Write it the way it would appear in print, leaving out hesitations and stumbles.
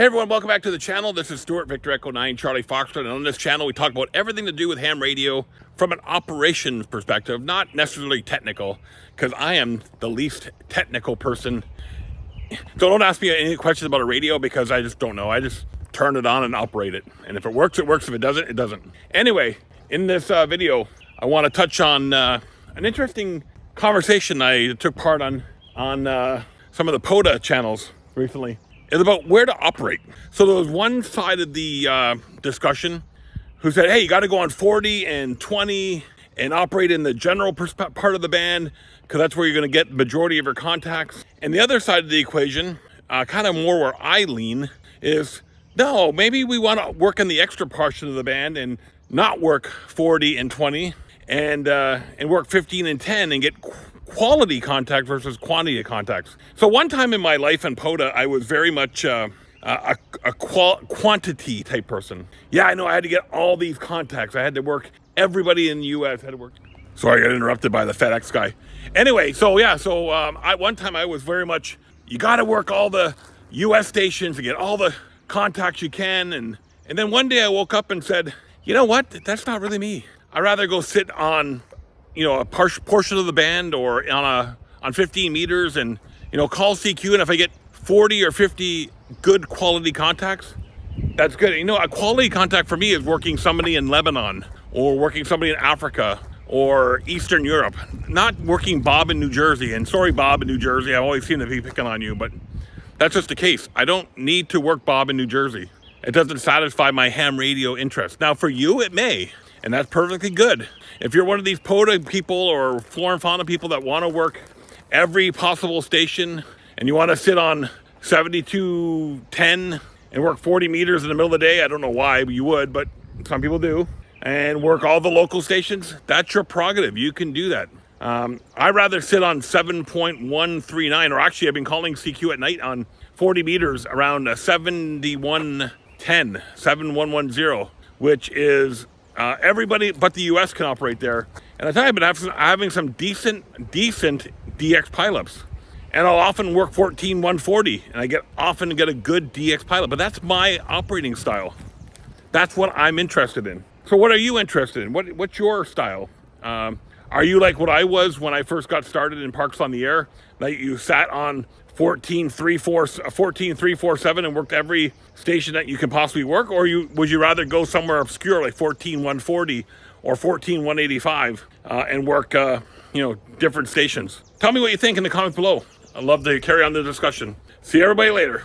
Hey everyone, welcome back to the channel. This is Stuart, Victor Echo 9, Charlie Foxtrot, and on this channel we talk about everything to do with ham radio from an operations perspective, not necessarily technical, because I am the least technical person. So don't ask me any questions about a radio because I just don't know. I just turn it on and operate it. And if it works, it works. If it doesn't, it doesn't. Anyway, in this video, I want to touch on an interesting conversation I took part on some of the POTA channels recently. Is about where to operate. So there was one side of the discussion who said, hey, you got to go on 40 and 20 and operate in the general part of the band because that's where you're going to get the majority of your contacts. And the other side of the equation, kind of more where I lean, is no, maybe we want to work in the extra portion of the band and not work 40 and 20 and work 15 and 10 and get quality contact versus quantity of contacts. So one time in my life in POTA, I was very much a quantity type person. Yeah, I know I had to get all these contacts. I had to work, everybody in the US had to work. Sorry, I got interrupted by the FedEx guy. Anyway, one time I was very much, you got to work all the US stations and get all the contacts you can. And then one day I woke up and said, you know what? That's not really me. I'd rather go sit on a portion of the band or on 15 meters and, call CQ. And if I get 40 or 50 good quality contacts, that's good. A quality contact for me is working somebody in Lebanon or working somebody in Africa or Eastern Europe, not working Bob in New Jersey. And sorry, Bob in New Jersey, I always seem to be picking on you, but that's just the case. I don't need to work Bob in New Jersey. It doesn't satisfy my ham radio interest. Now for you, it may, and that's perfectly good. If you're one of these POTA people or flora and fauna people that want to work every possible station and you want to sit on 7210 and work 40 meters in the middle of the day, I don't know why you would, but some people do, and work all the local stations, that's your prerogative. You can do that. I'd rather sit on 7.139, or actually I've been calling CQ at night on 40 meters around 7110, which is everybody but the US can operate there. And I tell you, I've been having some decent DX pileups. And I'll often work 14-140, and I often get a good DX pileup. But that's my operating style. That's what I'm interested in. So what are you interested in? What's your style? Are you like what I was when I first got started in Parks on the Air? Like you sat on 14-347 and worked every station that you can possibly work, or would you rather go somewhere obscure like 14-140 or 14-185 and work different stations? Tell me what you think in the comments below. I'd love to carry on the discussion. See everybody later.